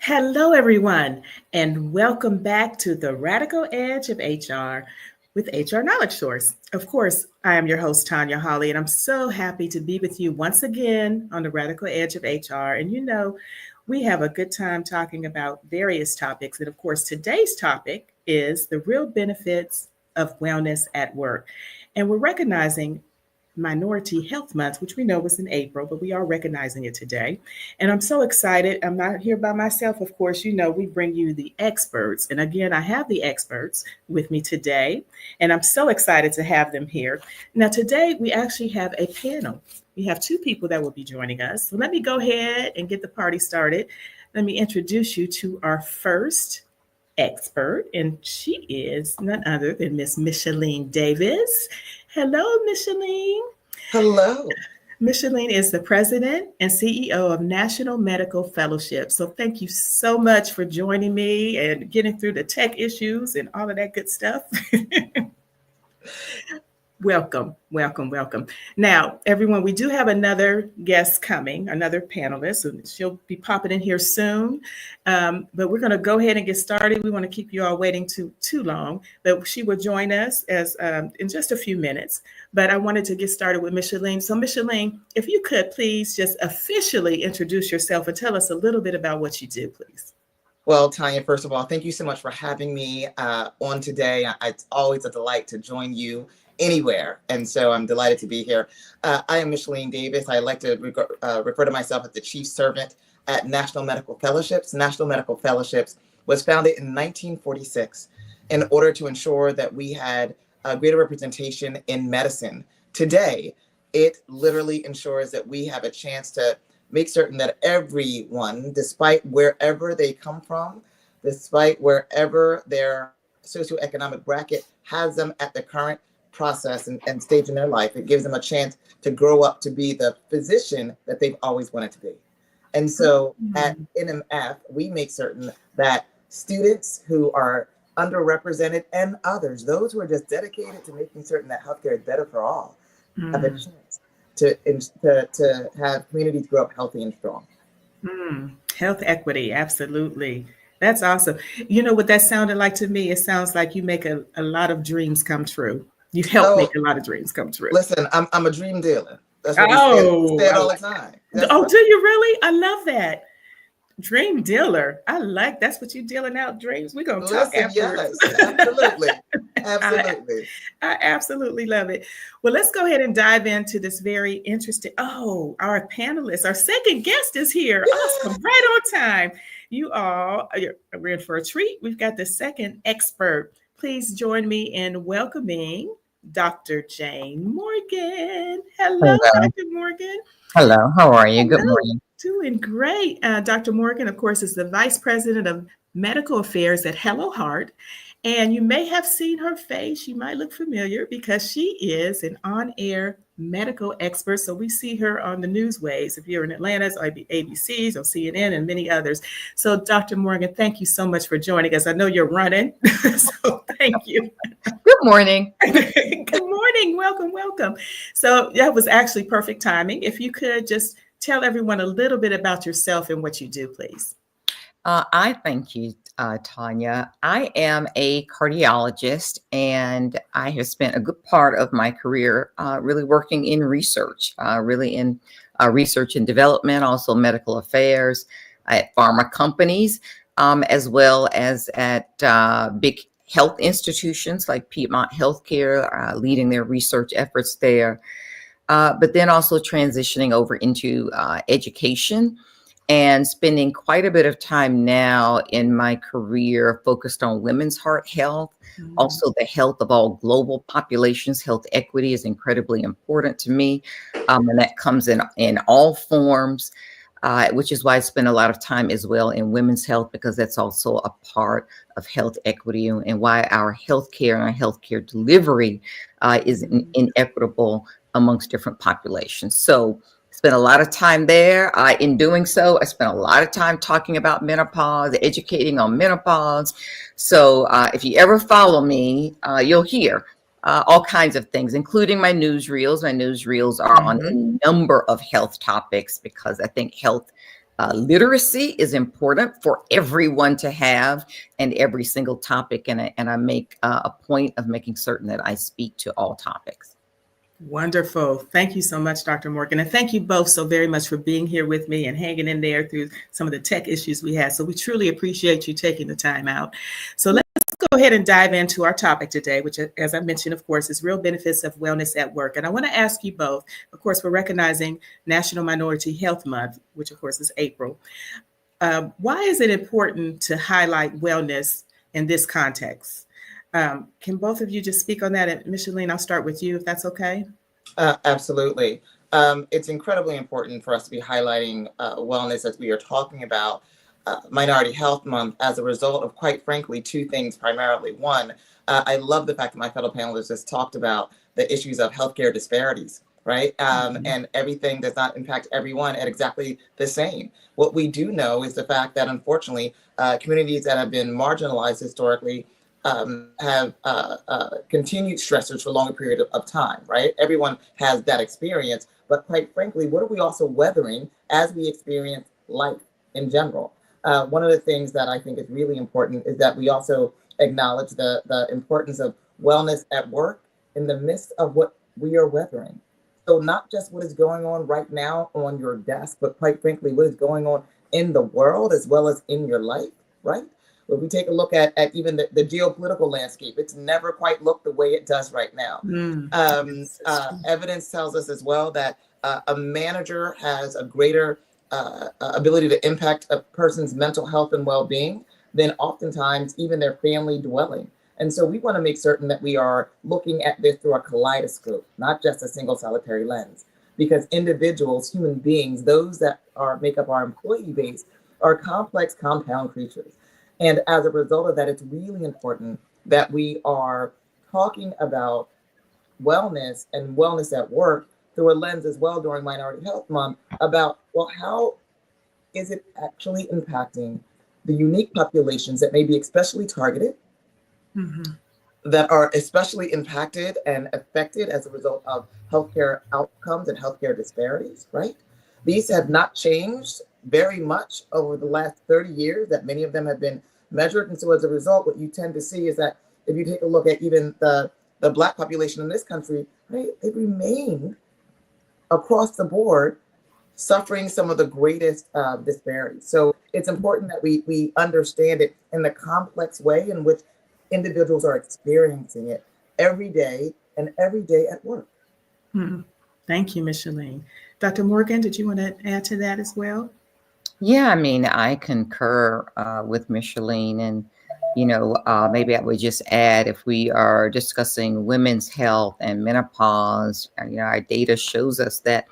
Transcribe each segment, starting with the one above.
Hello, everyone, and welcome back to the Radical Edge of HR with HR Knowledge Source. Of course, I am your host, Tanya Hawley, and I'm so happy to be with you once again on the Radical Edge of HR. And we have a good time talking about various topics. And of course, today's topic is the real benefits of wellness at work. And we're recognizing Minority Health Month, which we know was in April, but we are recognizing it today. And I'm so excited. I'm not here by myself. Of course, we bring you the experts. And again, I have the experts with me today, and I'm so excited to have them here. Now, today we actually have a panel. We have two people that will be joining us. So let me go ahead and get the party started. Let me introduce you to our first expert, and she is none other than Miss Michellene Davis. Hello, Michellene. Hello. Michellene is the president and CEO of National Medical Fellowship. So thank you so much for joining me and getting through the tech issues and all of that good stuff. Welcome, welcome, welcome. Now, everyone, we do have another guest coming, another panelist, and she'll be popping in here soon. But we're going to go ahead and get started. We want to keep you all waiting too long, but she will join us as in just a few minutes. But I wanted to get started with Michellene. So, Michellene, if you could please just officially introduce yourself and tell us a little bit about what you do, please. Well, Tanya, first of all, thank you so much for having me on today. It's always a delight to join you anywhere. And so I'm delighted to be here. I am Michellene Davis. I like to refer to myself as the chief servant at National Medical Fellowships. National Medical Fellowships was founded in 1946 in order to ensure that we had a greater representation in medicine. Today, it literally ensures that we have a chance to make certain that everyone, despite wherever they come from, despite wherever their socioeconomic bracket has them at the current process and stage in their life, it gives them a chance to grow up to be the physician that they've always wanted to be. And so at NMF, we make certain that students who are underrepresented and others, those who are just dedicated to making certain that healthcare is better for all, have a chance to have communities grow up healthy and strong. Health equity, absolutely. That's awesome. You know what that sounded like to me? It sounds like you make a lot of dreams come true. You help make a lot of dreams come true. Listen, I'm a dream dealer. That's what we say all the time. Do you really? I love that. Dream dealer. That's what you're dealing out dreams. We're going to talk afterwards. Yes, absolutely. Absolutely. I absolutely love it. Well, let's go ahead and dive into this very interesting. Oh, our panelist, our second guest is here. Yeah. Awesome. Right on time. We're in for a treat. We've got the second expert. Please join me in welcoming Dr. Jayne Morgan. Hello, Dr. Morgan. Hello, how are you? Good morning. Doing great. Dr. Morgan, of course, is the Vice President of Medical Affairs at Hello Heart. And you may have seen her face. She might look familiar because she is an on-air medical expert. So we see her on the newswaves. If you're in Atlanta, it's ABC's or CNN and many others. So Dr. Morgan, thank you so much for joining us. I know you're running, so thank you. Good morning. Good morning. Welcome, welcome. So that was actually perfect timing. If you could just tell everyone a little bit about yourself and what you do, please. I thank you, Tanya. I am a cardiologist, and I have spent a good part of my career really working in research, research and development, also medical affairs at pharma companies, as well as at big health institutions like Piedmont Healthcare, leading their research efforts there. But then also transitioning over into education and spending quite a bit of time now in my career focused on women's heart health, also the health of all global populations. Health equity is incredibly important to me, and that comes in all forms, which is why I spend a lot of time as well in women's health, because that's also a part of health equity and why our healthcare and our healthcare delivery is inequitable amongst different populations. So spent a lot of time there. In doing so, I spent a lot of time talking about menopause, educating on menopause. So if you ever follow me, you'll hear all kinds of things, including my newsreels. My newsreels are on a number of health topics because I think health literacy is important for everyone to have, and every single topic. And I make a point of making certain that I speak to all topics. Wonderful. Thank you so much, Dr. Morgan. And thank you both so very much for being here with me and hanging in there through some of the tech issues we had. So we truly appreciate you taking the time out. So let's go ahead and dive into our topic today, which, as I mentioned, of course, is real benefits of wellness at work. And I want to ask you both, of course, we're recognizing National Minority Health Month, which, of course, is April. Why is it important to highlight wellness in this context? Can both of you just speak on that? And Michellene, I'll start with you, if that's okay. Absolutely. It's incredibly important for us to be highlighting wellness as we are talking about Minority Health Month as a result of, quite frankly, two things primarily. One, I love the fact that my fellow panelists just talked about the issues of healthcare disparities, right? And everything does not impact everyone at exactly the same. What we do know is the fact that, unfortunately, communities that have been marginalized historically have continued stressors for a longer period of time, right? Everyone has that experience, but quite frankly, what are we also weathering as we experience life in general? One of the things that I think is really important is that we also acknowledge the importance of wellness at work in the midst of what we are weathering. So not just what is going on right now on your desk, but quite frankly, what is going on in the world as well as in your life, right? If we take a look at even the geopolitical landscape, it's never quite looked the way it does right now. Evidence tells us as well that a manager has a greater ability to impact a person's mental health and well-being than oftentimes even their family dwelling. And so we want to make certain that we are looking at this through a kaleidoscope, not just a single solitary lens, because individuals, human beings, those that make up our employee base, are complex compound creatures. And as a result of that, it's really important that we are talking about wellness and wellness at work through a lens as well during Minority Health Month about, well, how is it actually impacting the unique populations that may be especially targeted, that are especially impacted and affected as a result of healthcare outcomes and healthcare disparities, right? These have not changed very much over the last 30 years, that many of them have been measured. And so as a result, what you tend to see is that if you take a look at even the Black population in this country, right, they've remained across the board suffering some of the greatest disparities. So it's important that we understand it in the complex way in which individuals are experiencing it every day and every day at work. Thank you, Michellene. Dr. Morgan, did you want to add to that as well? Yeah, I mean, I concur with Michellene, and maybe I would just add, if we are discussing women's health and menopause, our data shows us that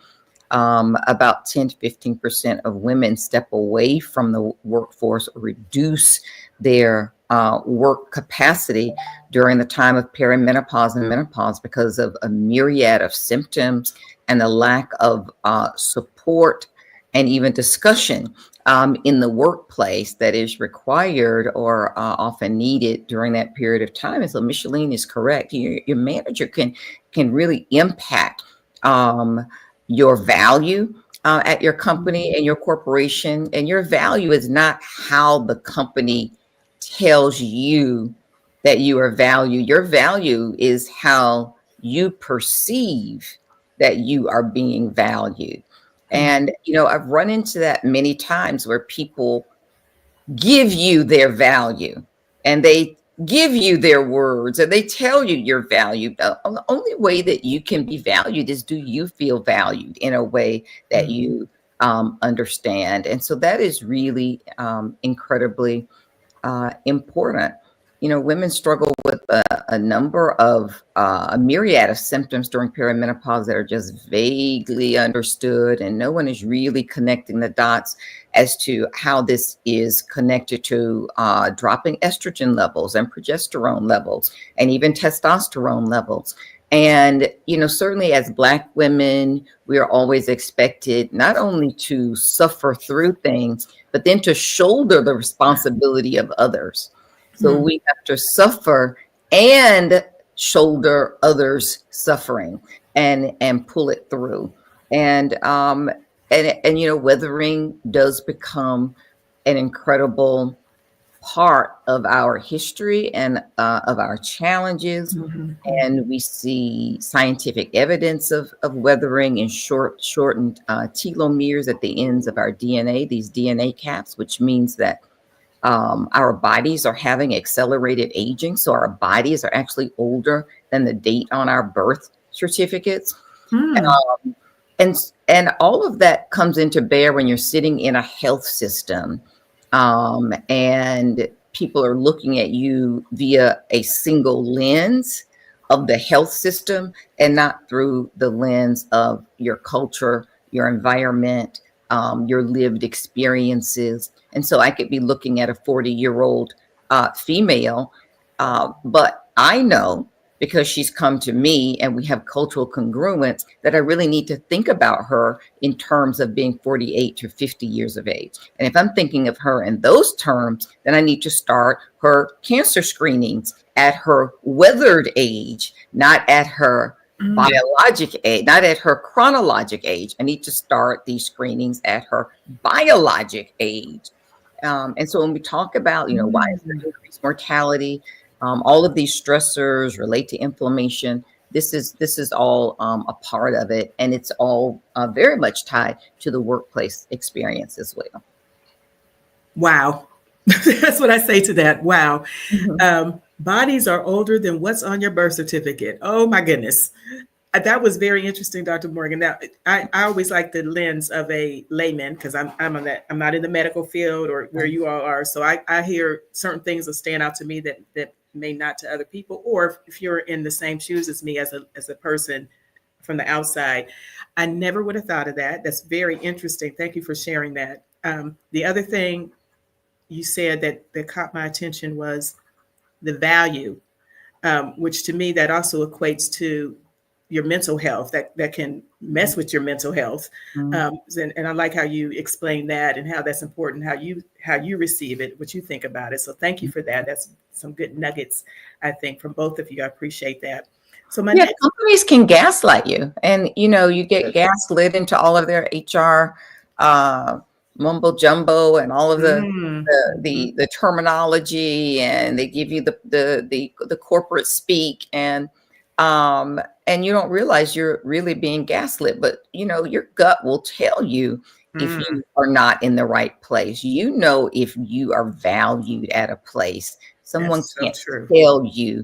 about 10 to 15% of women step away from the workforce or reduce their work capacity during the time of perimenopause and menopause because of a myriad of symptoms and the lack of support and even discussion in the workplace that is required or often needed during that period of time. And so Michellene is correct. Your manager can really impact your value at your company and your corporation. And your value is not how the company tells you that you are valued. Your value is how you perceive that you are being valued. And, I've run into that many times where people give you their value and they give you their words and they tell you you're valued. The only way that you can be valued is, do you feel valued in a way that you understand? And so that is really incredibly important. Women struggle with a number of a myriad of symptoms during perimenopause that are just vaguely understood, and no one is really connecting the dots as to how this is connected to dropping estrogen levels and progesterone levels and even testosterone levels. And, certainly as Black women, we are always expected not only to suffer through things, but then to shoulder the responsibility of others. So we have to suffer and shoulder others' suffering and pull it through. And and weathering does become an incredible part of our history and of our challenges. Mhm. And we see scientific evidence of weathering in shortened telomeres at the ends of our DNA, these DNA caps, which means that our bodies are having accelerated aging. So our bodies are actually older than the date on our birth certificates. Mm. And and all of that comes into bear when you're sitting in a health system, and people are looking at you via a single lens of the health system and not through the lens of your culture, your environment, your lived experiences. And so I could be looking at a 40-year-old female, but I know, because she's come to me and we have cultural congruence, that I really need to think about her in terms of being 48 to 50 years of age. And if I'm thinking of her in those terms, then I need to start her cancer screenings at her weathered age, not at her Mm. biologic age, not at her chronologic age. I need to start these screenings at her biologic age. And so when we talk about, why is there Mm. increased mortality? All of these stressors relate to inflammation. This is all a part of it, and it's all very much tied to the workplace experience as well. Wow. That's what I say to that. Wow. Mhm. Bodies are older than what's on your birth certificate. Oh my goodness. That was very interesting, Dr. Morgan. Now, I always like the lens of a layman because I'm not in the medical field or where you all are. So I hear certain things that stand out to me that may not to other people. Or if you're in the same shoes as me as a person from the outside, I never would have thought of that. That's very interesting. Thank you for sharing that. The other thing you said that caught my attention was the value, which to me that also equates to your mental health that can mess with your mental health. Mhm. And I like how you explain that and how that's important, how you receive it, what you think about it. So thank you for that. That's some good nuggets, I think, from both of you. I appreciate that. So my Yeah, next, companies can gaslight you, and you get gaslit into all of their HR uh, mumbo jumbo and all of the mm, the, mhm, the the terminology, and they give you the corporate speak, and you don't realize you're really being gaslit. But your gut will tell you if mm, you are not in the right place. If you are valued at a place. Someone that's so can't true. tell you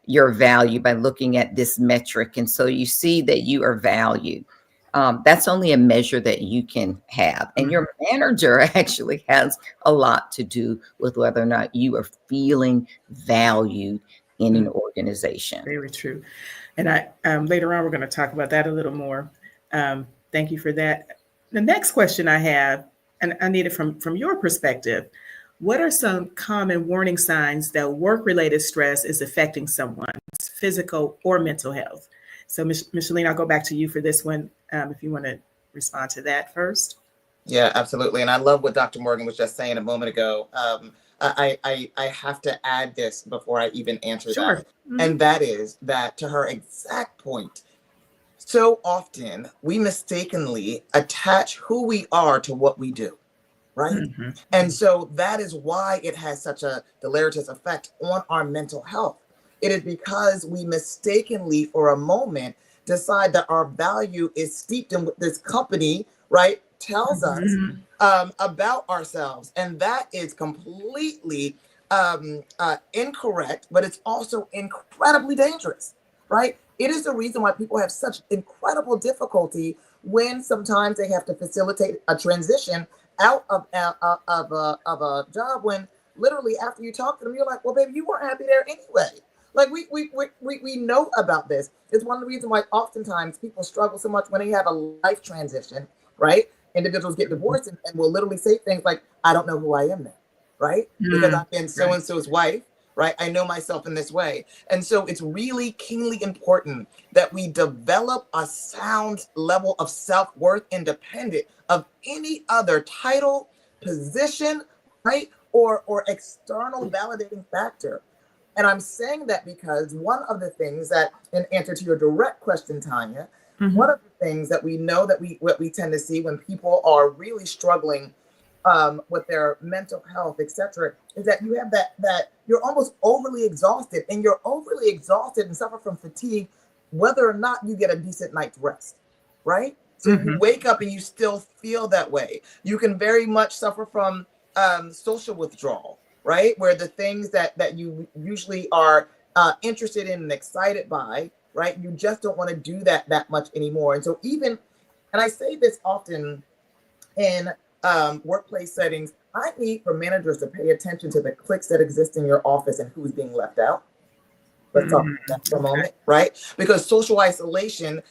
your value by looking at this metric. And so you see that you are valued. That's only a measure that you can have. And Mhm, your manager actually has a lot to do with whether or not you are feeling valued in an mm, organization. very true. And later on we're going to talk about that a little more. Thank you for that. The next question I have, and I need it from your perspective. What are some common warning signs that work-related stress is affecting someone's physical or mental health? So, Michellene, I'll go back to you for this one, if you want to respond to that first. Yeah, absolutely. And I love what Dr. Morgan was just saying a moment ago. I have to add this before I even answer that. Sure. Hmm. And that is that, to her exact point, so often we mistakenly attach who we are to what we do, right? Hmm. And so that is why it has such a deleterious effect on our mental health. It is because we mistakenly, for a moment, decide that our value is steeped in what this company, right, tells us Hmm. about ourselves. And that is completely incorrect, but it's also incredibly dangerous, right? It is the reason why people have such incredible difficulty when sometimes they have to facilitate a transition out of a job, when literally after you talk to them, you're like, well, baby, you weren't happy there anyway. Like we know about this. It's one of the reasons why oftentimes people struggle so much when they have a life transition, right? Individuals get divorced and will literally say things like, I don't know who I am now, right? Because Mm. I've been so Right. and so's wife, right? I know myself in this way. And so it's really keenly important that we develop a sound level of self-worth independent of any other title, position, right? Or external validating factor. And I'm saying that because one of the things that, in answer to your direct question, Tanya, One of the things that we know that what we tend to see when people are really struggling with their mental health, etc., is that you have that you're almost overly exhausted, and you're overly exhausted and suffer from fatigue, whether or not you get a decent night's rest, right? So you wake up and you still feel that way. You can very much suffer from social withdrawal, right? Where the things that you usually are interested in and excited by, right? You just don't want to do that much anymore. And so even, and I say this often in workplace settings, I need for managers to pay attention to the cliques that exist in your office and who's being left out. Let's talk about that for a moment, right? Because social isolation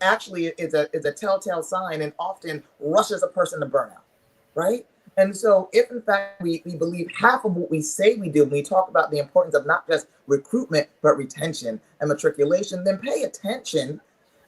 actually is a telltale sign and often rushes a person to burnout, right? And so if in fact we believe half of what we say we do when we talk about the importance of not just recruitment, but retention and matriculation, then pay attention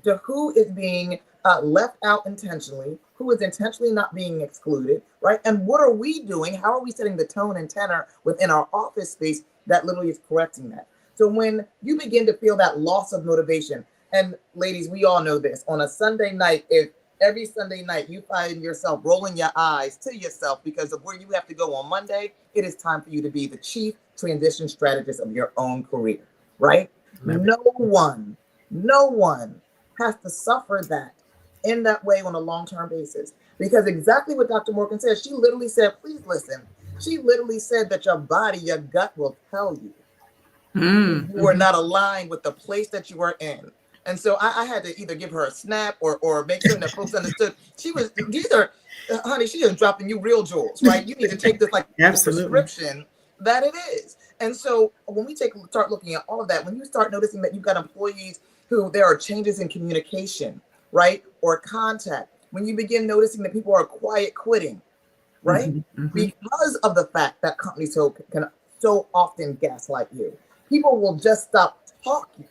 to who is being left out intentionally, who is intentionally not being excluded, right? And what are we doing? How are we setting the tone and tenor within our office space that literally is correcting that? So when you begin to feel that loss of motivation, and ladies, we all know this, on a Sunday night, if every Sunday night you find yourself rolling your eyes to yourself because of where you have to go on Monday, it is time for you to be the chief transition strategist of your own career, right? No one has to suffer that in that way on a long-term basis. Because exactly what Dr. Morgan said, she literally said, please listen, she literally said that your body, your gut will tell you you are not aligned with the place that you are in. And so I had to either give her a snap or make sure that folks understood. She is dropping you real jewels, right? You need to take this like the prescription that it is. And so when we start looking at all of that, when you start noticing that you've got employees who there are changes in communication, right? Or contact, when you begin noticing that people are quiet quitting, right? Because of the fact that companies can so often gaslight you. People will just stop talking.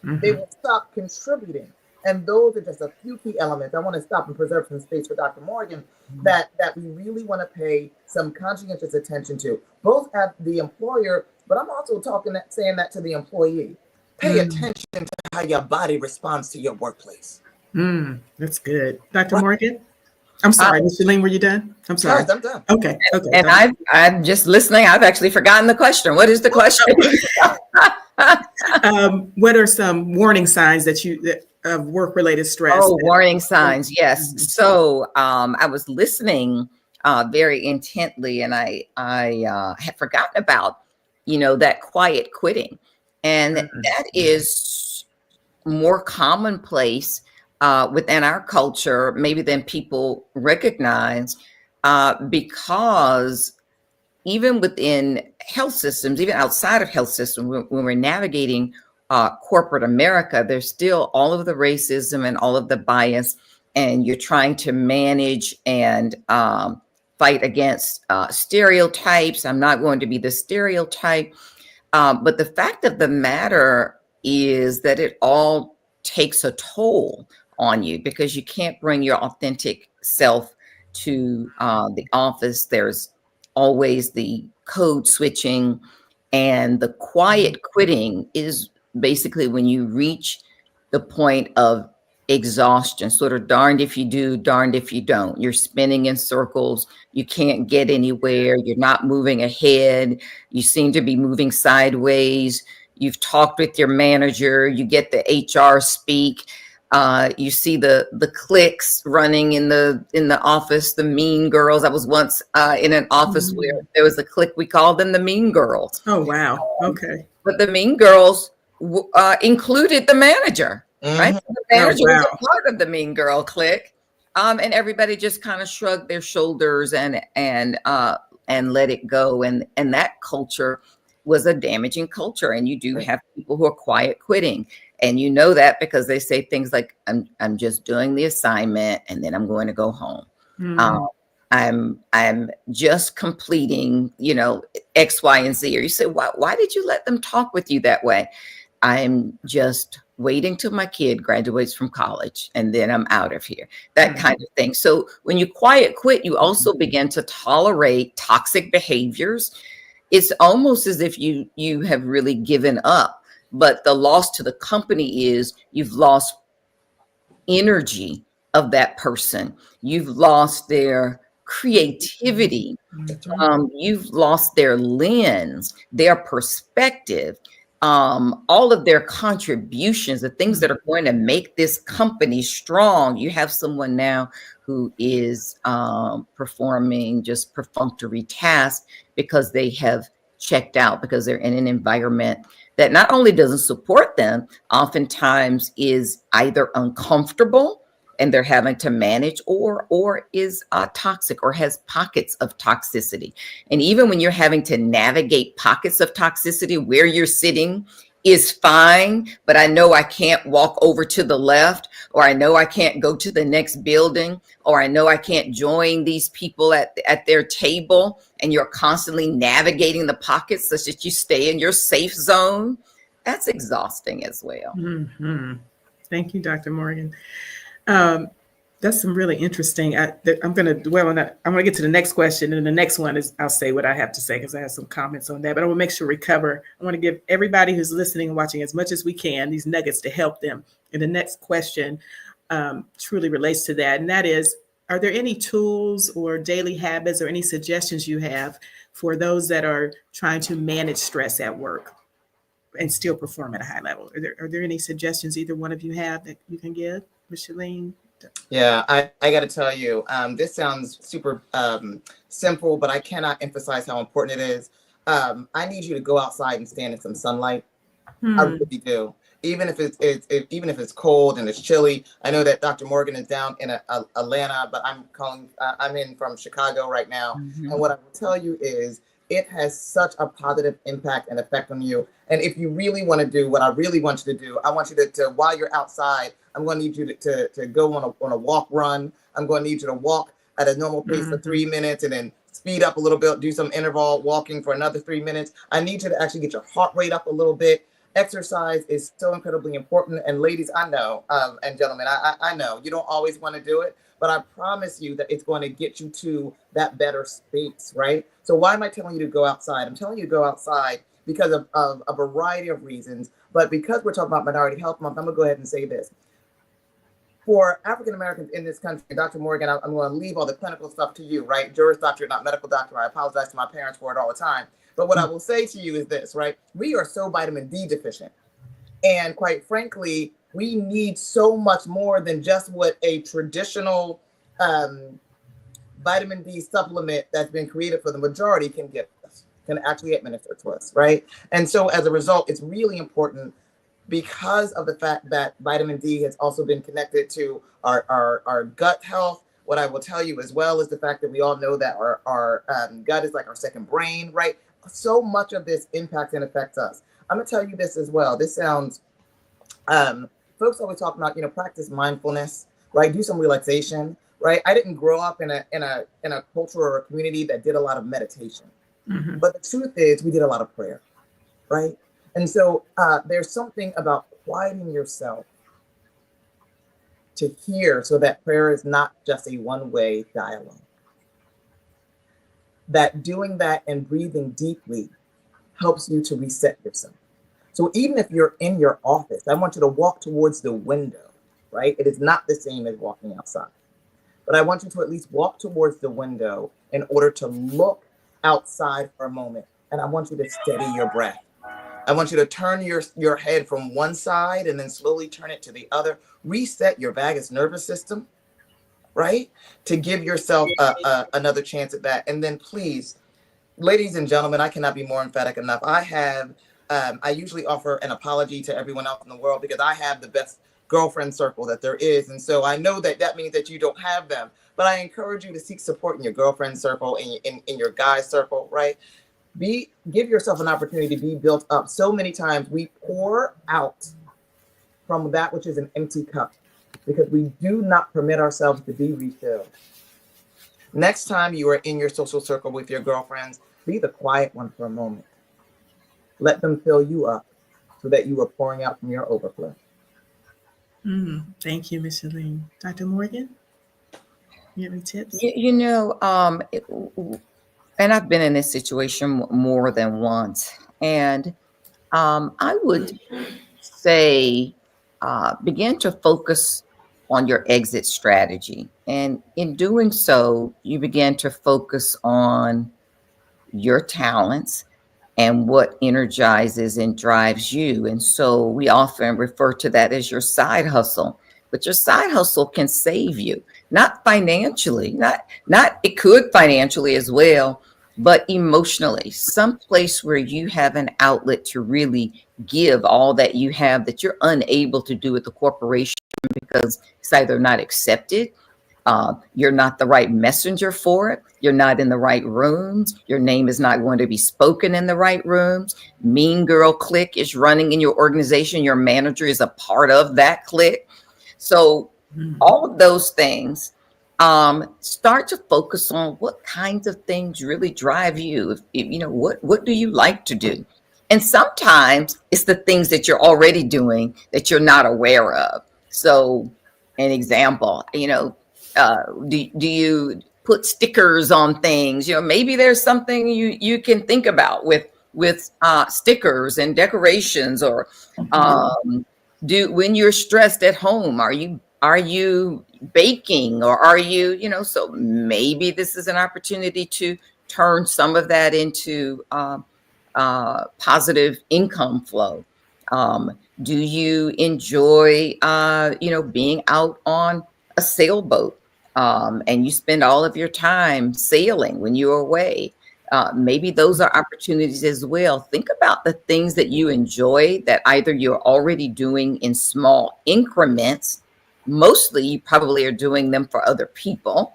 They will stop contributing. And those are just a few key elements. I want to stop and preserve some space for Dr. Morgan that we really want to pay some conscientious attention to, both at the employer, but I'm also saying that to the employee. Pay attention to how your body responds to your workplace. That's good. Dr. Morgan? I'm sorry, Michellene, were you done? I'm sorry. Yes, I'm done. Okay. And I'm just listening. I've actually forgotten the question. What is the question? What are some warning signs that of work-related stress? Oh, warning signs. Yes. So I was listening very intently, and I had forgotten about, that quiet quitting. And that is more commonplace within our culture, maybe than people recognize, because even within health systems, even outside of health systems, when we're navigating corporate America, there's still all of the racism and all of the bias, and you're trying to manage and fight against stereotypes. I'm not going to be the stereotype, but the fact of the matter is that it all takes a toll on you because you can't bring your authentic self to the office. There's always the code switching, and the quiet quitting is basically when you reach the point of exhaustion, sort of darned if you do, darned if you don't. You're spinning in circles. You can't get anywhere. You're not moving ahead. You seem to be moving sideways. You've talked with your manager. You get the HR speak. You see the cliques running in the office, the mean girls. I was once in an office where there was a clique. We called them the mean girls. Oh, wow. Okay. But the mean girls included the manager, right? The manager was a part of the mean girl clique. And everybody just kind of shrugged their shoulders and let it go. And that culture was a damaging culture. And you do have people who are quiet quitting. And you know that because they say things like, I'm just doing the assignment and then I'm going to go home. I'm just completing, X, Y, and Z. Or you say, why did you let them talk with you that way? I'm just waiting till my kid graduates from college and then I'm out of here. That kind of thing. So when you quiet quit, you also begin to tolerate toxic behaviors. It's almost as if you have really given up. But the loss to the company is you've lost energy of that person. You've lost their creativity. You've lost their lens, their perspective, all of their contributions, the things that are going to make this company strong. You have someone now who is performing just perfunctory tasks because they have checked out, because they're in an environment that not only doesn't support them, oftentimes is either uncomfortable and they're having to manage, or is toxic or has pockets of toxicity. And even when you're having to navigate pockets of toxicity, where you're sitting is fine, but I know I can't walk over to the left, or I know I can't go to the next building, or I know I can't join these people at their table, and you're constantly navigating the pockets such that you stay in your safe zone. That's exhausting as well. Mm-hmm. Thank you, Dr. Morgan. That's some really interesting. I'm going to dwell on that. I'm going to get to the next question, and the next one is I'll say what I have to say because I have some comments on that. But I will make sure we cover. I want to give everybody who's listening and watching as much as we can these nuggets to help them. And the next question truly relates to that, and that is: are there any tools or daily habits or any suggestions you have for those that are trying to manage stress at work and still perform at a high level? Are there any suggestions either one of you have that you can give, Michellene? Yeah, I got to tell you, this sounds super simple, but I cannot emphasize how important it is. I need you to go outside and stand in some sunlight. I really do. Even if it's cold and it's chilly. I know that Dr. Morgan is down in Atlanta, but I'm in from Chicago right now. And what I will tell you is it has such a positive impact and effect on you. And if you really want to do what I really want you to do, I want you to while you're outside, I'm going to need you to go on a walk run. I'm going to need you to walk at a normal pace for 3 minutes and then speed up a little bit, do some interval walking for another 3 minutes. I need you to actually get your heart rate up a little bit. Exercise is so incredibly important. And ladies, I know, and gentlemen, I know you don't always want to do it, but I promise you that it's going to get you to that better space, right? So why am I telling you to go outside? I'm telling you to go outside because of a variety of reasons. But because we're talking about Minority Health Month, I'm going to go ahead and say this. For African Americans in this country, Dr. Morgan, I'm going to leave all the clinical stuff to you, right? Juris Doctor, not medical doctor. I apologize to my parents for it all the time. But what I will say to you is this, right? We are so vitamin D deficient. And quite frankly, we need so much more than just what a traditional vitamin D supplement that's been created for the majority can give us, can actually administer to us, right? And so as a result, it's really important because of the fact that vitamin D has also been connected to our gut health. What I will tell you as well is the fact that we all know that our gut is like our second brain, right? So much of this impacts and affects us. I'm gonna tell you this as well. This sounds, folks always talk about, practice mindfulness, right? Do some relaxation, right? I didn't grow up in a culture or a community that did a lot of meditation, but the truth is we did a lot of prayer, right? And so there's something about quieting yourself to hear so that prayer is not just a one-way dialogue. That doing that and breathing deeply helps you to reset yourself. So even if you're in your office, I want you to walk towards the window, right? It is not the same as walking outside. But I want you to at least walk towards the window in order to look outside for a moment. And I want you to steady your breath. I want you to turn your head from one side and then slowly turn it to the other. Reset your vagus nervous system, right? To give yourself another chance at that. And then please, ladies and gentlemen, I cannot be more emphatic enough. I usually offer an apology to everyone else in the world because I have the best girlfriend circle that there is. And so I know that means that you don't have them, but I encourage you to seek support in your girlfriend circle, in your guy circle, right? Give yourself an opportunity to be built up. So many times we pour out from that which is an empty cup because we do not permit ourselves to be refilled. Next time you are in your social circle with your girlfriends, be the quiet one for a moment. Let them fill you up so that you are pouring out from your overflow. Thank you, Michellene. Dr. Morgan, you have any tips? And I've been in this situation more than once. And I would say begin to focus on your exit strategy. And in doing so, you begin to focus on your talents and what energizes and drives you. And so we often refer to that as your side hustle. But your side hustle can save you, not financially, not it could financially as well, but emotionally, some place where you have an outlet to really give all that you have that you're unable to do at the corporation because it's either not accepted, you're not the right messenger for it. You're not in the right rooms. Your name is not going to be spoken in the right rooms. Mean girl clique is running in your organization. Your manager is a part of that clique. So all of those things, start to focus on what kinds of things really drive you. You know, what do you like to do? And sometimes it's the things that you're already doing that you're not aware of. So an example, you know, do you put stickers on things? You know, maybe there's something you can think about with stickers and decorations, or when you're stressed at home, are you baking, or are you, you know, so maybe this is an opportunity to turn some of that into positive income flow. Do you enjoy, you know, being out on a sailboat, and you spend all of your time sailing when you're away? Maybe those are opportunities as well. Think about the things that you enjoy that either you're already doing in small increments. Mostly, you probably are doing them for other people.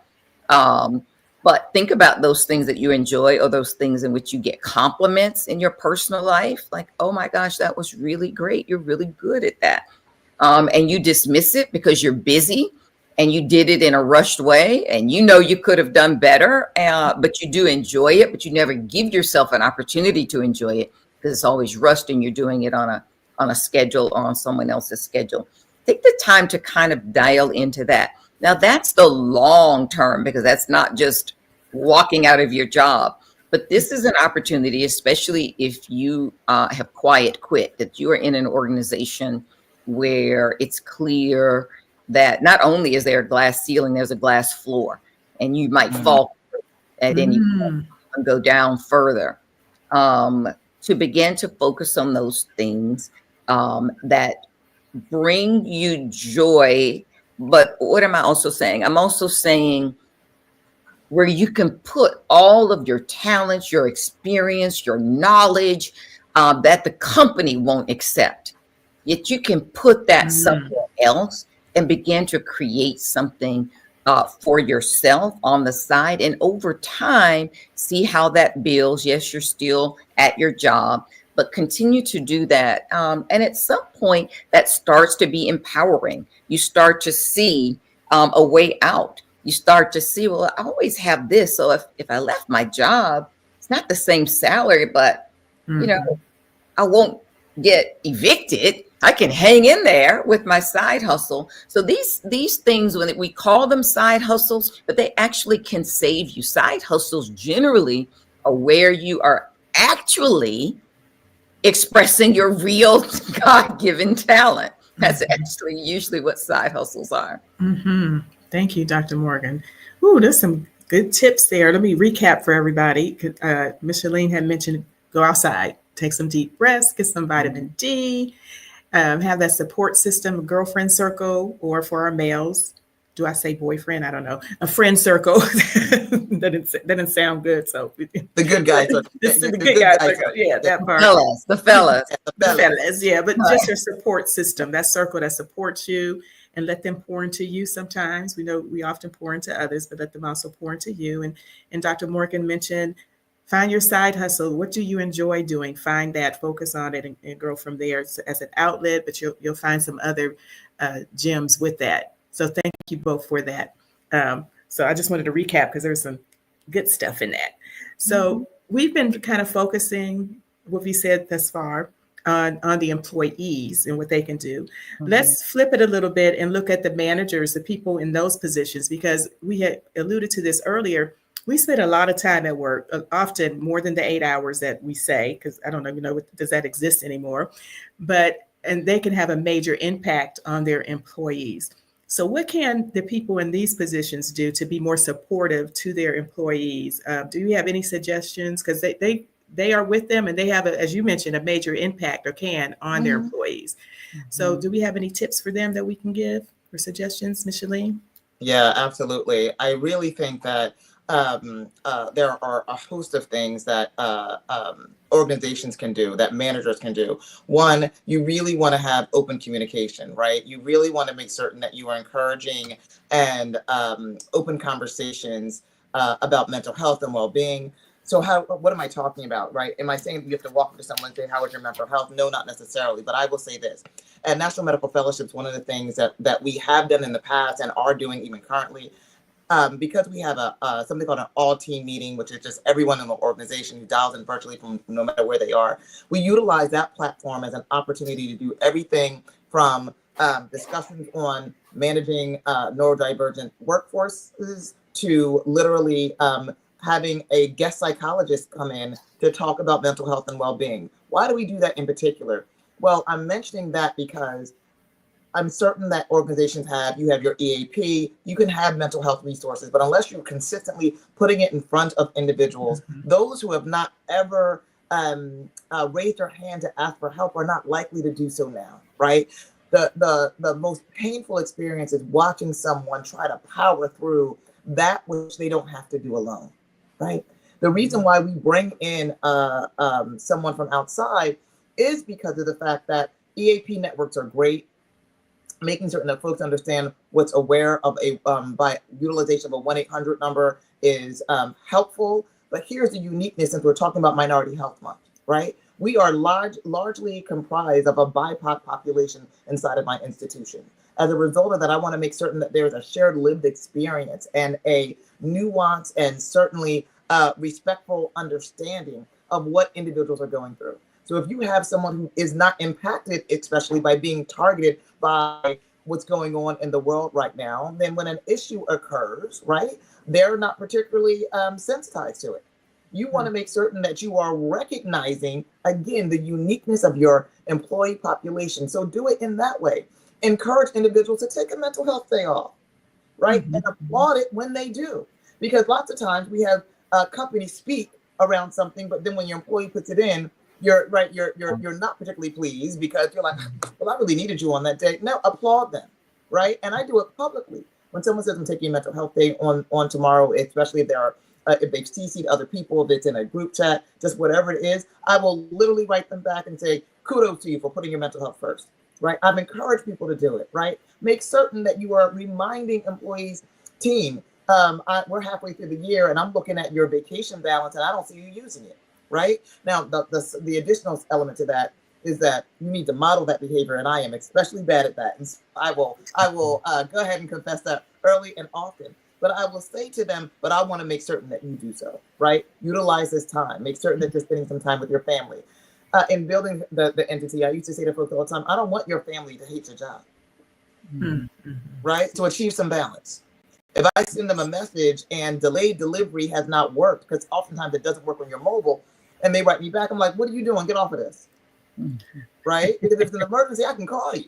But think about those things that you enjoy, or those things in which you get compliments in your personal life. Like, oh my gosh, that was really great. You're really good at that. And you dismiss it because you're busy and you did it in a rushed way, and you know you could have done better, but you do enjoy it, but you never give yourself an opportunity to enjoy it because it's always rushed and you're doing it on a schedule or on someone else's schedule. Take the time to kind of dial into that. Now that's the long term, because that's not just walking out of your job, but this is an opportunity, especially if you have quiet quit, that you are in an organization where it's clear that not only is there a glass ceiling, there's a glass floor, and you might fall at any point and go down further. To begin to focus on those things that bring you joy. But what am I also saying? I'm also saying where you can put all of your talents, your experience, your knowledge that the company won't accept. Yet you can put that somewhere else and begin to create something for yourself on the side. And over time, see how that builds. Yes, you're still at your job, but continue to do that. And at some point, that starts to be empowering. You start to see a way out. You start to see, well, I always have this. So if I left my job, it's not the same salary, but, you know, I won't get evicted. I can hang in there with my side hustle. So these things, when we call them side hustles, but they actually can save you. Side hustles generally are where you are actually expressing your real God-given talent. That's actually usually what side hustles are. Thank you, Dr. Morgan. Ooh, there's some good tips there. Let me recap for everybody. Michellene had mentioned go outside, take some deep breaths, get some vitamin D, have that support system, a girlfriend circle, or for our males, do I say boyfriend? I don't know. A friend circle. That didn't sound good. So the good guys are the good guys circle. Yeah, that part. The fellas. Yeah, but just your support system, that circle that supports you, and let them pour into you sometimes. We know we often pour into others, but let them also pour into you. And Dr. Morgan mentioned, find your side hustle. What do you enjoy doing? Find that, focus on it, and grow from there as an outlet, but you'll find some other gems with that. So thank you both for that. So I just wanted to recap because there's some good stuff in that. So we've been kind of focusing what we said thus far on the employees and what they can do. Let's flip it a little bit and look at the managers, the people in those positions, because we had alluded to this earlier. We spend a lot of time at work, often more than the 8 hours that we say, because I don't even know, does that exist anymore? And they can have a major impact on their employees. So what can the people in these positions do to be more supportive to their employees? Do you have any suggestions? Because they are with them and they have, as you mentioned, a major impact or can on their Mhm. employees. So Mhm. do we have any tips for them that we can give or suggestions, Michellene? Yeah, absolutely. I really think that there are a host of things that organizations can do, that managers can do. One, you really want to have open communication, right? You really want to make certain that you are encouraging and open conversations about mental health and well-being. So what am I talking about, right? Am I saying you have to walk up to someone and say, how is your mental health? No, not necessarily. But I will say this. At National Medical Fellowships, one of the things that we have done in the past and are doing even currently, because we have something called an all-team meeting, which is just everyone in the organization who dials in virtually from no matter where they are. We utilize that platform as an opportunity to do everything from discussions on managing neurodivergent workforces to literally having a guest psychologist come in to talk about mental health and well-being. Why do we do that in particular? Well, I'm mentioning that because I'm certain that organizations you have your EAP, you can have mental health resources, but unless you're consistently putting it in front of individuals, those who have not ever raised their hand to ask for help are not likely to do so now, right? The most painful experience is watching someone try to power through that which they don't have to do alone, right? The reason why we bring in someone from outside is because of the fact that EAP networks are great, making certain that folks understand what's aware of by utilization of a 1-800 number is helpful. But here's the uniqueness, since we're talking about Minority Health Month, right? We are largely comprised of a BIPOC population inside of my institution. As a result of that, I want to make certain that there's a shared lived experience and a nuance and certainly respectful understanding of what individuals are going through. So if you have someone who is not impacted, especially by being targeted by what's going on in the world right now, then when an issue occurs, right, they're not particularly sensitized to it. You want to make certain that you are recognizing, again, the uniqueness of your employee population. So do it in that way. Encourage individuals to take a mental health day off, right? And applaud it when they do. Because lots of times we have companies speak around something, but then when your employee puts it in, you're not particularly pleased because you're like, well, I really needed you on that day. No, applaud them, right? And I do it publicly. When someone says I'm taking a mental health day on tomorrow, especially if they've CC'd other people, if it's in a group chat, just whatever it is, I will literally write them back and say, kudos to you for putting your mental health first, right? I've encouraged people to do it, right? Make certain that you are reminding employees, team, we're halfway through the year and I'm looking at your vacation balance and I don't see you using it. Right now, the additional element to that is that you need to model that behavior, and I am especially bad at that. And so I will go ahead and confess that early and often. But I will say to them, but I want to make certain that you do so. Right? Utilize this time. Make certain that you're spending some time with your family. In building the entity, I used to say to folks all the time, I don't want your family to hate your job. Right? To achieve some balance. If I send them a message and delayed delivery has not worked, because oftentimes it doesn't work on your mobile, and they write me back, I'm like, what are you doing? Get off of this. Right? Because if it's an emergency, I can call you.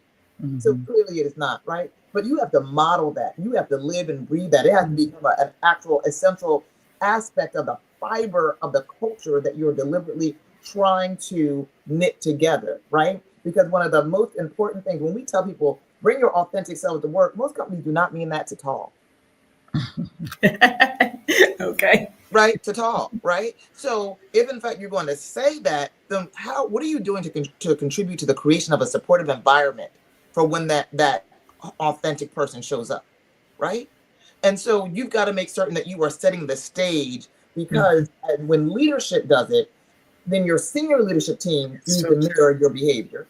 So clearly it is not, right? But you have to model that. You have to live and breathe that. It has to become an actual essential aspect of the fiber of the culture that you're deliberately trying to knit together, right? Because one of the most important things, when we tell people, bring your authentic self to work, most companies do not mean that to talk. Okay. Right, to talk, right? So if in fact you're going to say that, then what are you doing to contribute to the creation of a supportive environment for when that authentic person shows up, right? And so you've got to make certain that you are setting the stage, because when leadership does it, then your senior leadership team needs to mirror your behavior,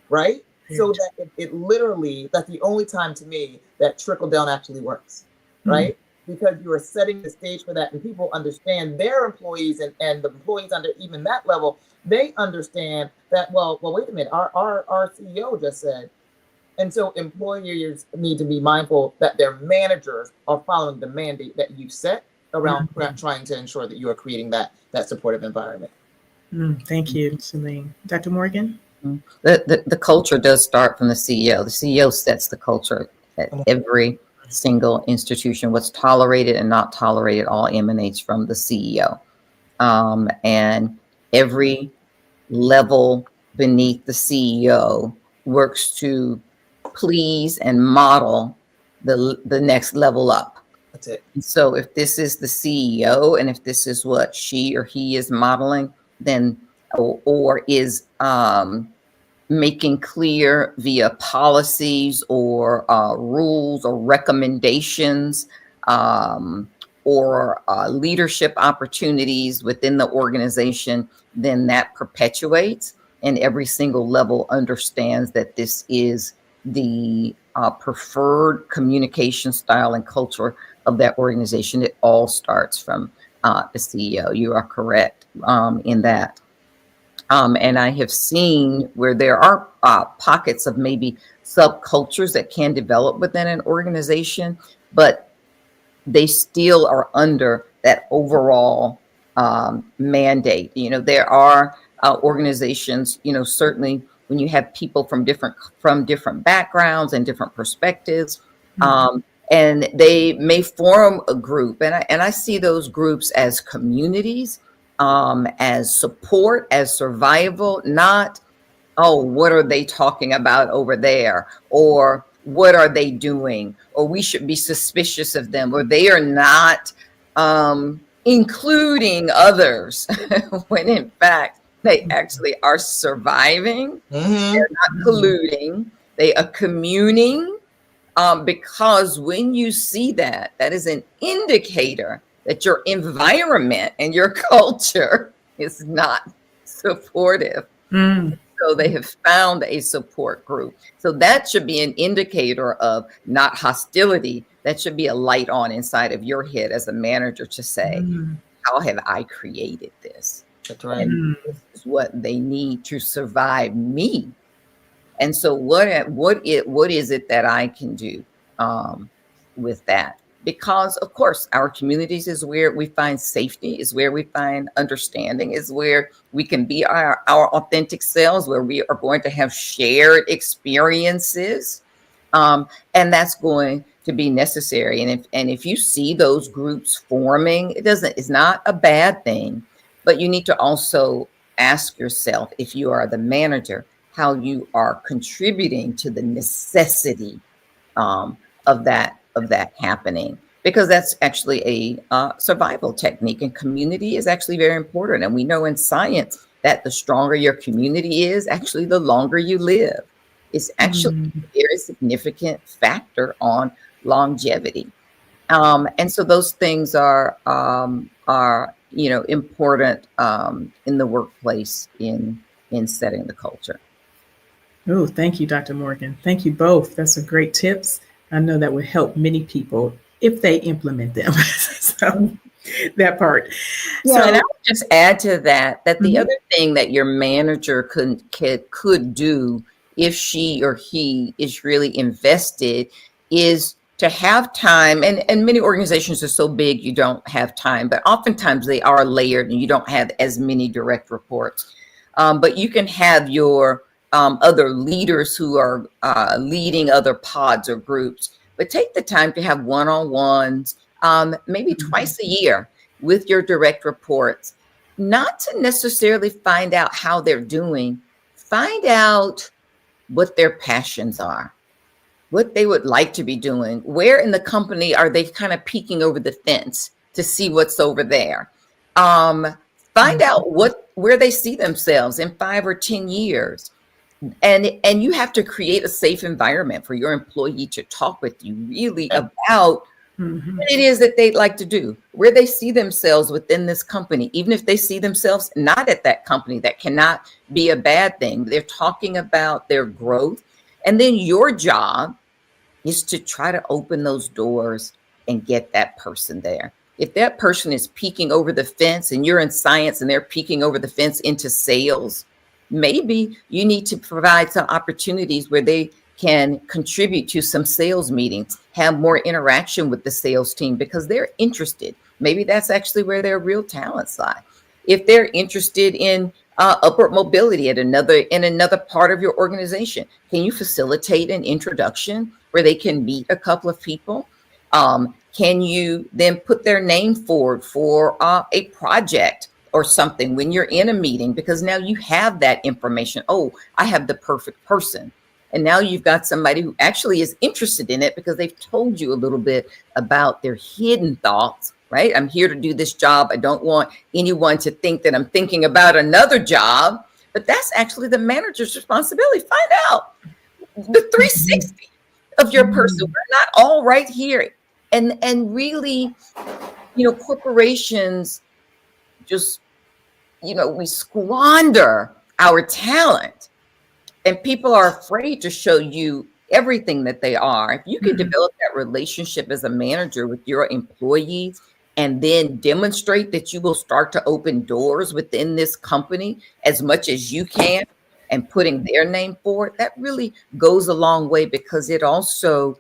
right? So that it literally, that's the only time to me that trickle down actually works, right? Because you are setting the stage for that, and people understand, their employees and the employees under even that level, they understand that, well, wait a minute, our CEO just said. And so employers need to be mindful that their managers are following the mandate that you set around trying to ensure that you are creating that supportive environment. Thank you, Michellene. Dr. Morgan? The culture does start from the CEO. The CEO sets the culture. At every single institution, what's tolerated and not tolerated all emanates from the CEO. And every level beneath the CEO works to please and model the next level up. That's it. And so if this is the CEO and if this is what she or he is modeling, then or is making clear via policies or rules or recommendations, or leadership opportunities within the organization, then that perpetuates, and every single level understands that this is the preferred communication style and culture of that organization. It all starts from the CEO. You are correct in that. And I have seen where there are pockets of maybe subcultures that can develop within an organization, but they still are under that overall mandate. You know, there are organizations, you know, certainly when you have people from different backgrounds and different perspectives, and they may form a group, and I see those groups as communities, as support, as survival, not, oh, what are they talking about over there? Or what are they doing? Or we should be suspicious of them, or they are not including others, when in fact, they actually are surviving. They're not colluding. They are communing. Because when you see that, that is an indicator that your environment and your culture is not supportive. So they have found a support group. So that should be an indicator of not hostility. That should be a light on inside of your head as a manager to say, how have I created this? That's right. And this is what they need to survive me. And so what is it that I can do with that? Because of course, our communities is where we find safety, is where we find understanding, is where we can be our authentic selves, where we are going to have shared experiences. And that's going to be necessary. And if you see those groups forming, it's not a bad thing, but you need to also ask yourself, if you are the manager, how you are contributing to the necessity of that happening, because that's actually a survival technique, and community is actually very important. And we know in science that the stronger your community is, actually the longer you live. It's actually a very significant factor on longevity. And so those things are important in the workplace in setting the culture. Oh, thank you, Dr. Morgan. Thank you both. That's some great tips. I know that would help many people if they implement them. So that part. Yeah, So, and I would just add to that the other thing that your manager could do, if she or he is really invested, is to have time. And many organizations are so big you don't have time, but oftentimes they are layered and you don't have as many direct reports. But you can have your other leaders who are leading other pods or groups, but take the time to have one-on-ones, maybe twice a year with your direct reports, not to necessarily find out how they're doing, find out what their passions are, what they would like to be doing, where in the company are they kind of peeking over the fence to see what's over there. Find out where they see themselves in 5 or 10 years. And you have to create a safe environment for your employee to talk with you really about what it is that they'd like to do, where they see themselves within this company, even if they see themselves not at that company. That cannot be a bad thing. They're talking about their growth. And then your job is to try to open those doors and get that person there. If that person is peeking over the fence and you're in science and they're peeking over the fence into sales, maybe you need to provide some opportunities where they can contribute to some sales meetings, have more interaction with the sales team because they're interested. Maybe that's actually where their real talents lie. If they're interested in upward mobility at another part of your organization? Can you facilitate an introduction where they can meet a couple of people? Can you then put their name forward for a project or something when you're in a meeting? Because now you have that information. Oh, I have the perfect person. And now you've got somebody who actually is interested in it because they've told you a little bit about their hidden thoughts, right? I'm here to do this job. I don't want anyone to think that I'm thinking about another job, but that's actually the manager's responsibility. Find out the 360 of your person. We're not all right here. And really, corporations just, we squander our talent. And people are afraid to show you everything that they are. If you can develop that relationship as a manager with your employees and then demonstrate that you will start to open doors within this company as much as you can and putting their name forward, that really goes a long way because it also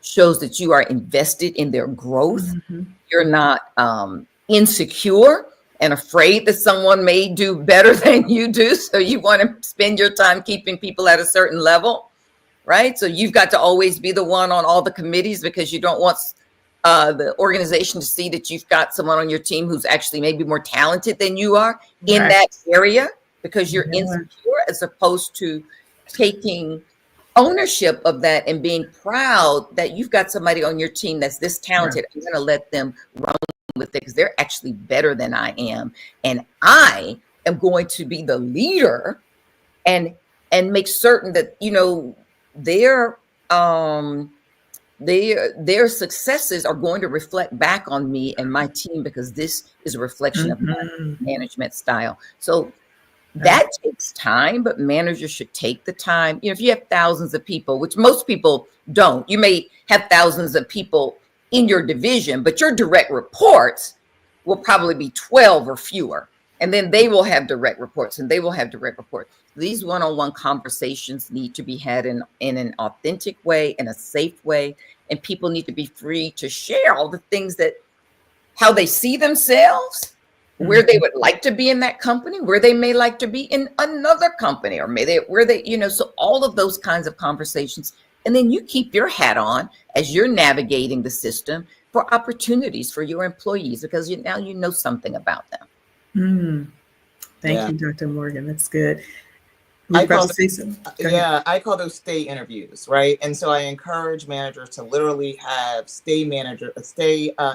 shows that you are invested in their growth. You're not insecure and afraid that someone may do better than you do. So you want to spend your time keeping people at a certain level, right? So you've got to always be the one on all the committees because you don't want the organization to see that you've got someone on your team who's actually maybe more talented than you are in that area because you're insecure, as opposed to taking ownership of that and being proud that you've got somebody on your team that's this talented. I'm going to let them run with it because they're actually better than I am, and I am going to be the leader and make certain that their successes are going to reflect back on me and my team because this is a reflection of my management style. So that takes time, but managers should take the time. If you have thousands of people, which most people don't, you may have thousands of people in your division, but your direct reports will probably be 12 or fewer. And then they will have direct reports and they will have direct reports. These one-on-one conversations need to be had in an authentic way, in a safe way. And people need to be free to share all the things how they see themselves, where they would like to be in that company, where they may like to be in another company, or so all of those kinds of conversations. And then you keep your hat on as you're navigating the system for opportunities for your employees because now you know something about them. Thank you, Dr. Morgan. That's good. I call those stay interviews, right? And so I encourage managers to literally have stay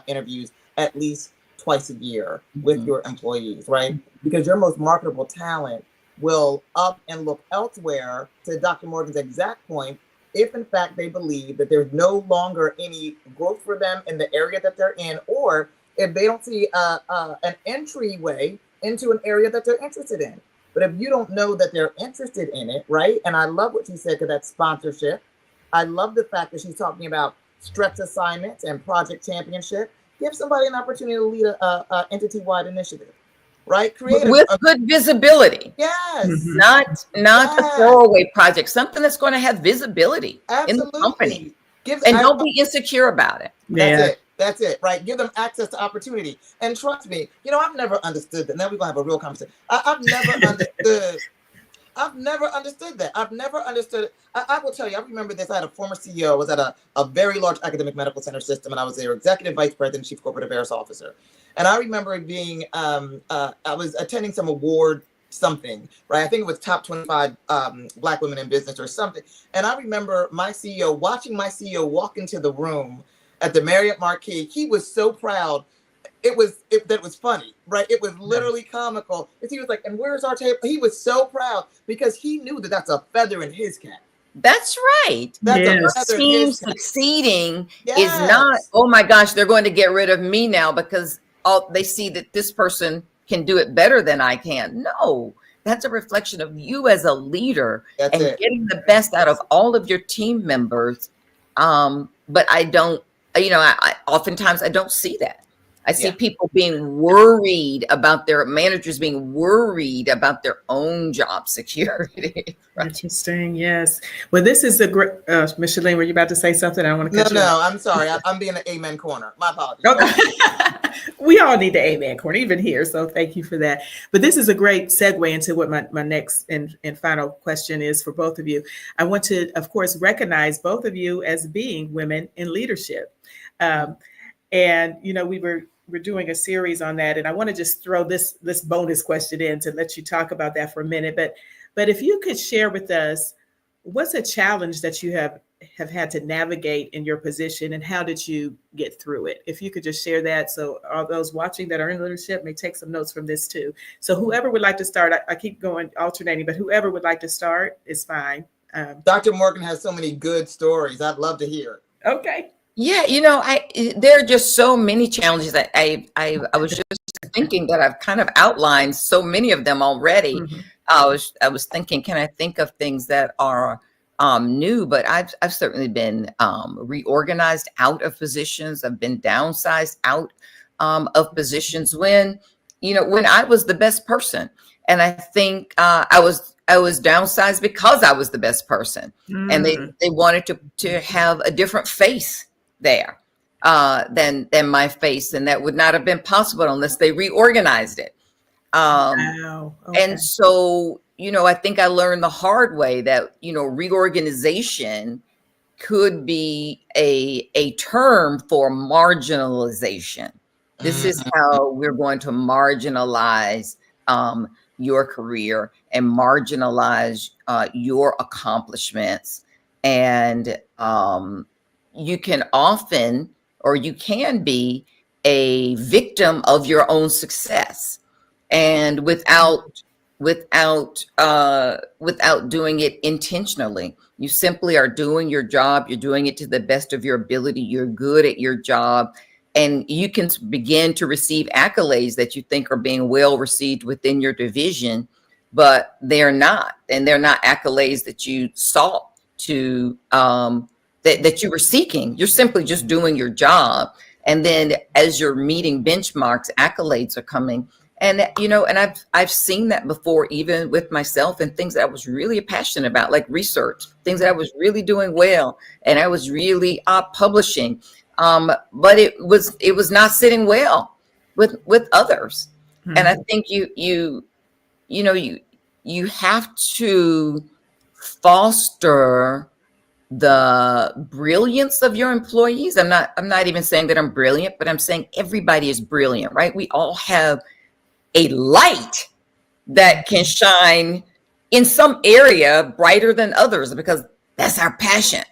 interviews at least twice a year with your employees, right? Because your most marketable talent will up and look elsewhere, to Dr. Morgan's exact point, if in fact they believe that there's no longer any growth for them in the area that they're in, or if they don't see an entryway into an area that they're interested in. But if you don't know that they're interested in it, right? And I love what she said, because that's sponsorship. I love the fact that she's talking about stretch assignments and project championship. Give somebody an opportunity to lead a entity-wide initiative, right? With good visibility. Yes. Not the throwaway project, something that's going to have visibility in the company. Don't be insecure about it. That's it, right? Give them access to opportunity. And trust me, I've never understood that. Now we're going to have a real conversation. I've never understood. I've never understood that. I've never understood it. I will tell you, I remember this. I had a former CEO. I was at a very large academic medical center system, and I was their executive vice president, chief corporate affairs officer. And I remember being, I was attending some award something, right? I think it was top 25 Black women in business or something. And I remember watching my CEO walk into the room at the Marriott Marquis. He was so proud. That was funny, right? It was literally comical. He was like, and where's our table? He was so proud because he knew that that's a feather in his cap. That's right. Yes. Team succeeding is not, oh my gosh, they're going to get rid of me now because they see that this person can do it better than I can. No, that's a reflection of you as a leader getting the best out of all of your team members. But I don't, oftentimes I don't see that. I see Yeah. people being worried about their managers being worried about their own job security. Right? Interesting. Yes. Well, this is a great, Michellene, were you about to say something? I don't want to No, cut you off. no, I'm sorry. I'm being an amen corner. My apologies. Okay. We all need the amen corner, even here. So thank you for that. But this is a great segue into what my next and final question is for both of you. I want to, of course, recognize both of you as being women in leadership. Um, and we're doing a series on that, and I want to just throw this bonus question in to let you talk about that for a minute. But if you could share with us, what's a challenge that you have had to navigate in your position, and how did you get through it? If you could just share that, so all those watching that are in leadership may take some notes from this too. So whoever would like to start, I keep going alternating, but whoever would like to start is fine. Dr. Morgan has so many good stories. I'd love to hear. Okay. Yeah, there are just so many challenges that I was just thinking that I've kind of outlined so many of them already. Mhm. I was thinking, can I think of things that are new? But I've certainly been reorganized out of positions. I've been downsized out of positions when I was the best person, and I think I was downsized because I was the best person, and Mm. they wanted to have a different face there than my face, and that would not have been possible unless they reorganized it. Wow. Okay. And so, I think I learned the hard way that reorganization could be a term for marginalization. This is Mhm. how we're going to marginalize your career and marginalize your accomplishments. And you can often, or you can be a victim of your own success, and without doing it intentionally. You simply are doing your job. You're doing it to the best of your ability. You're good at your job. And you can begin to receive accolades that you think are being well received within your division, but they're not. And they're not accolades that you sought to, that you were seeking. You're simply just doing your job. And then as you're meeting benchmarks, accolades are coming. And I've seen that before, even with myself, and things that I was really passionate about, like research, things that I was really doing well, and I was really publishing, but it was not sitting well with others. And I Mhm. think you have to foster the brilliance of your employees. I'm not even saying that I'm brilliant, but I'm saying everybody is brilliant, right? We all have a light that can shine in some area brighter than others, because that's our passion.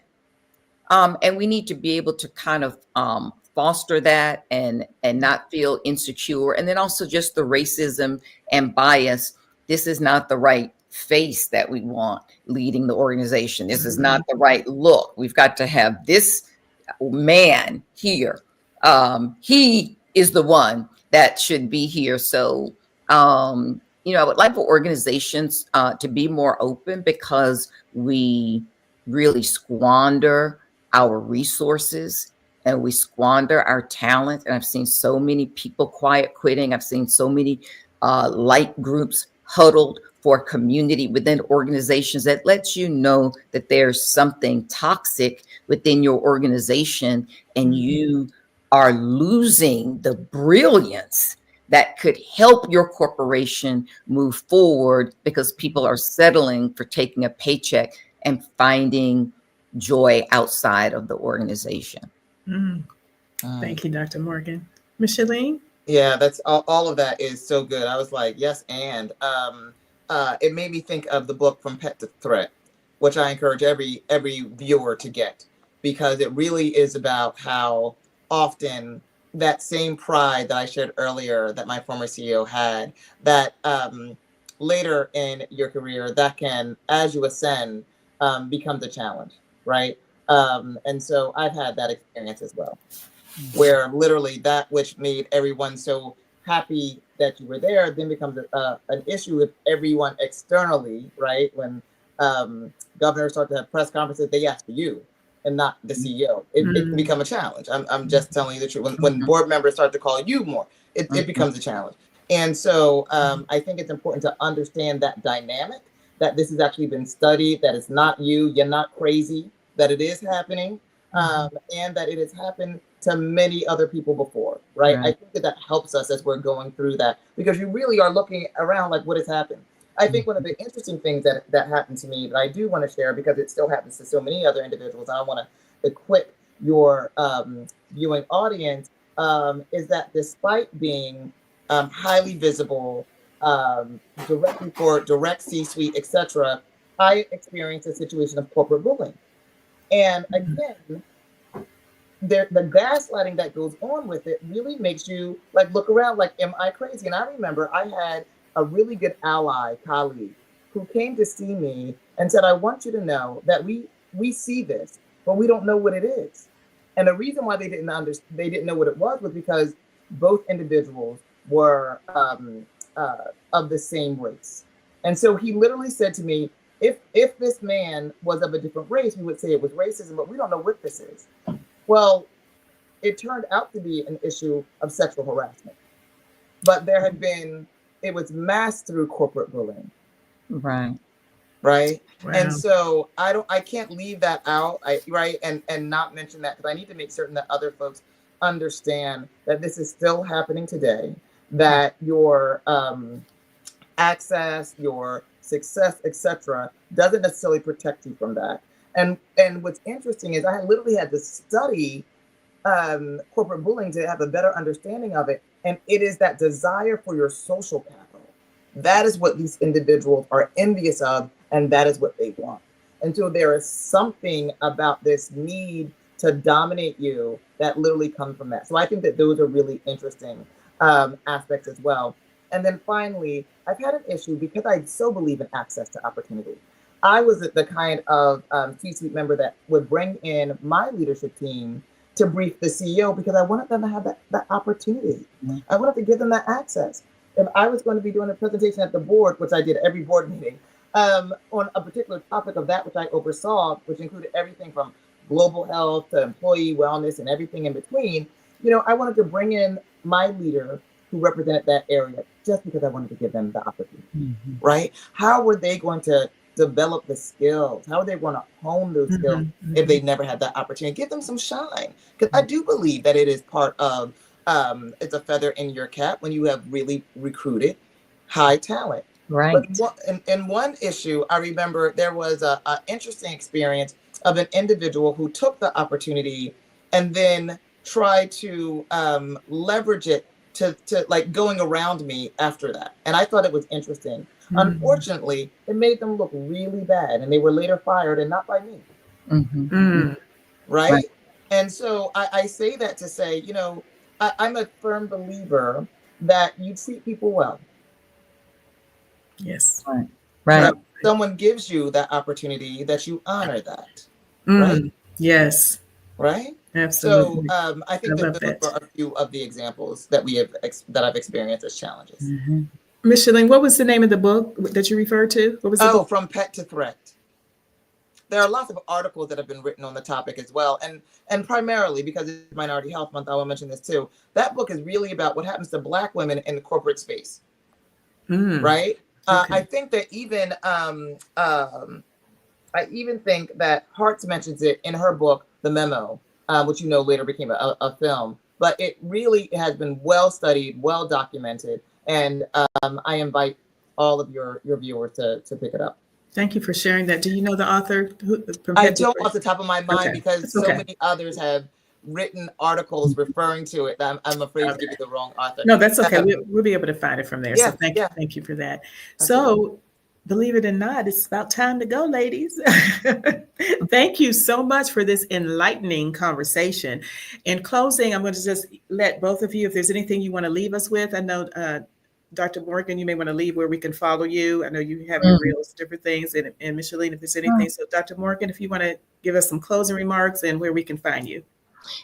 And we need to be able to kind of foster that and not feel insecure. And then also just the racism and bias. This is not the right face that we want leading the organization. This is not the right look. We've got to have this man here. He is the one that should be here. So, I would like for organizations to be more open, because we really squander our resources and we squander our talent. And I've seen so many people quiet quitting. I've seen so many light groups huddled for community within organizations. That lets you know that there's something toxic within your organization, and you are losing the brilliance that could help your corporation move forward, because people are settling for taking a paycheck and finding joy outside of the organization. Mm. Mm. Thank you, Dr. Morgan. Michellene? Yeah, that's all of that is so good. I was like, yes, and it made me think of the book From Pet to Threat, which I encourage every viewer to get, because it really is about how often that same pride that I shared earlier that my former CEO had, that later in your career, that can, as you ascend, becomes a challenge, right? And so I've had that experience as well, where literally that which made everyone so happy that you were there then becomes an issue with everyone externally, right? When governors start to have press conferences, they ask for you. and not the CEO. It can become a challenge. I'm just telling you the truth. When board members start to call you more, it becomes a challenge. And so I think it's important to understand that dynamic, that this has actually been studied, that it's not you, you're not crazy, that it is happening, and that it has happened to many other people before, right? I think that helps us as we're going through that, because you really are looking around like, what has happened? I think one of the interesting things that happened to me that I do want to share, because it still happens to so many other individuals, I want to equip your viewing audience, is that despite being highly visible, direct report, direct C-suite, etc., I experienced a situation of corporate bullying. And again, the gaslighting that goes on with it really makes you like look around like, am I crazy? And I remember I had a really good ally colleague who came to see me and said, I want you to know that we see this, but we don't know what it is. And the reason why they didn't know what it was because both individuals were of the same race. And so he literally said to me, if this man was of a different race, we would say it was racism, but we don't know what this is. Well, it turned out to be an issue of sexual harassment, but it was masked through corporate bullying. Right. Right. Wow. And so I can't leave that out. And not mention that, because I need to make certain that other folks understand that this is still happening today, that your access, your success, etc., doesn't necessarily protect you from that. And what's interesting is I literally had to study corporate bullying to have a better understanding of it. And it is that desire for your social capital. That is what these individuals are envious of, and that is what they want. And so there is something about this need to dominate you that literally comes from that. So I think that those are really interesting aspects as well. And then finally, I've had an issue because I so believe in access to opportunity. I was the kind of C-suite member that would bring in my leadership team to brief the CEO because I wanted them to have that opportunity. Mm-hmm. I wanted to give them that access. If I was going to be doing a presentation at the board, which I did every board meeting, on a particular topic of that which I oversaw, which included everything from global health to employee wellness and everything in between, I wanted to bring in my leader who represented that area just because I wanted to give them the opportunity, right? How were they going to develop the skills? How are they going to hone those skills if they never had that opportunity? Give them some shine, because I do believe that it is part of, it's a feather in your cap when you have really recruited high talent. Right. But in one issue, I remember there was an interesting experience of an individual who took the opportunity and then tried to leverage it to like going around me after that. And I thought it was interesting. Unfortunately, it made them look really bad, and they were later fired, and not by me. Right? And so I say that to say, I'm a firm believer that you treat people well. Yes. Right. Someone gives you that opportunity, that you honor that. Right? Yes. Right? Absolutely. So I think that those are a few of the examples that that I've experienced as challenges. Michellene, what was the name of the book that you referred to? What was the book? From Pet to Threat. There are lots of articles that have been written on the topic as well. And primarily because it's Minority Health Month, I will mention this too. That book is really about what happens to Black women in the corporate space. Right? Okay. I think that even I even think that Hartz mentions it in her book, The Memo, which later became a film. But it really has been well studied, well documented, and I invite all of your viewers to pick it up. Thank you for sharing that. Do you know the author? I don't off the top of my mind, because so many others have written articles referring to it. I'm afraid to give you the wrong author. No, that's okay. We'll be able to find it from there. Yeah, so thank you for that. Absolutely. So believe it or not, it's about time to go, ladies. Thank you so much for this enlightening conversation. In closing, I'm going to just let both of you, if there's anything you want to leave us with. I know Dr. Morgan, you may want to leave where we can follow you. I know you have your reels, different things, and Michellene, if there's anything. So Dr. Morgan, if you want to give us some closing remarks and where we can find you.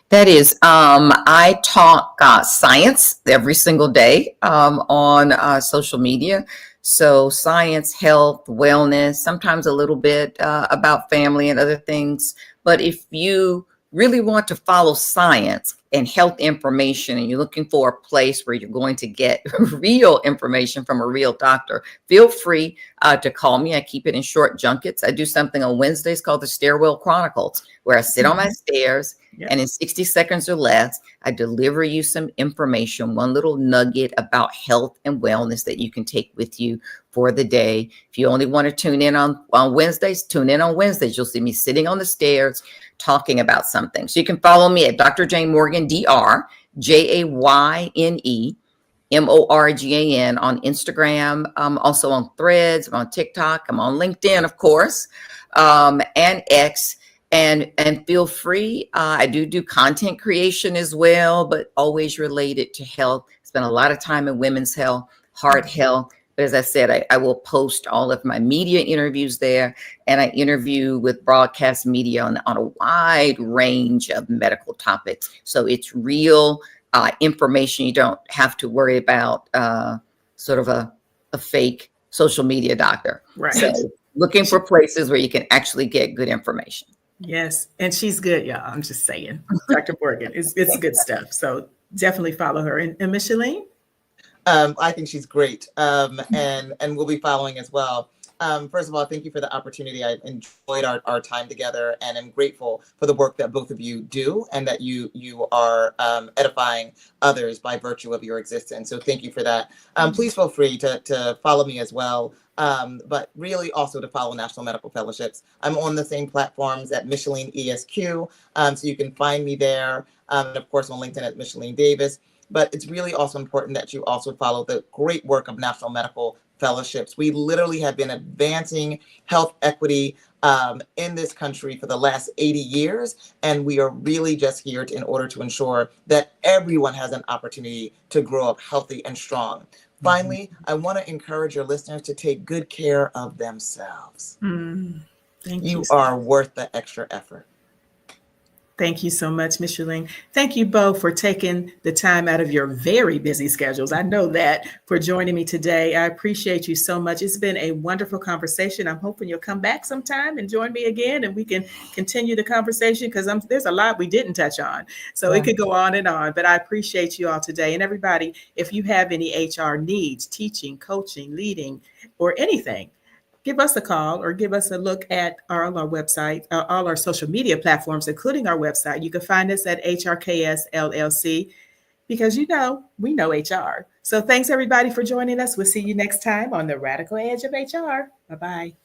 That is, I talk science every single day on social media. So science, health, wellness, sometimes a little bit about family and other things. But if you really want to follow science and health information and you're looking for a place where you're going to get real information from a real doctor, feel free to call me. I keep it in short junkets. I do something on Wednesdays called the Stairwell Chronicles, where I sit on my stairs and in 60 seconds or less, I deliver you some information, one little nugget about health and wellness that you can take with you for the day. If you only want to tune in on Wednesdays, tune in on Wednesdays. You'll see me sitting on the stairs talking about something. So you can follow me at Dr. Jayne Morgan, Dr. Jayne Morgan on Instagram. Also on Threads, I'm on TikTok, I'm on LinkedIn, of course, and X. And feel free. I do content creation as well, but always related to health. Spend a lot of time in women's health, heart health. But as I said, I will post all of my media interviews there, and I interview with broadcast media on a wide range of medical topics. So it's real information. You don't have to worry about sort of a fake social media doctor. Right. So looking for places where you can actually get good information. Yes, and she's good, y'all. I'm just saying, Dr. Morgan, it's good stuff. So definitely follow her. And Michellene? I think she's great, and we'll be following as well. First of all, thank you for the opportunity. I enjoyed our time together, and I'm grateful for the work that both of you do, and that you are edifying others by virtue of your existence. So thank you for that. Please feel free to follow me as well, but really also to follow National Medical Fellowships. I'm on the same platforms at Michellene ESQ, so you can find me there, and of course on LinkedIn at Michellene Davis. But it's really also important that you also follow the great work of National Medical Fellowships. We literally have been advancing health equity in this country for the last 80 years. And we are really just here in order to ensure that everyone has an opportunity to grow up healthy and strong. Finally, I want to encourage your listeners to take good care of themselves. Thank you. You are worth the extra effort. Thank you so much, Michellene. Thank you both for taking the time out of your very busy schedules. I know that, for joining me today. I appreciate you so much. It's been a wonderful conversation. I'm hoping you'll come back sometime and join me again, and we can continue the conversation, because there's a lot we didn't touch on. So it could go on and on, but I appreciate you all today. And everybody, if you have any HR needs, teaching, coaching, leading, or anything, give us a call or give us a look at our website, all our social media platforms, including our website. You can find us at HRKS LLC, because we know HR. So thanks everybody for joining us. We'll see you next time on the Radical Edge of HR. Bye-bye.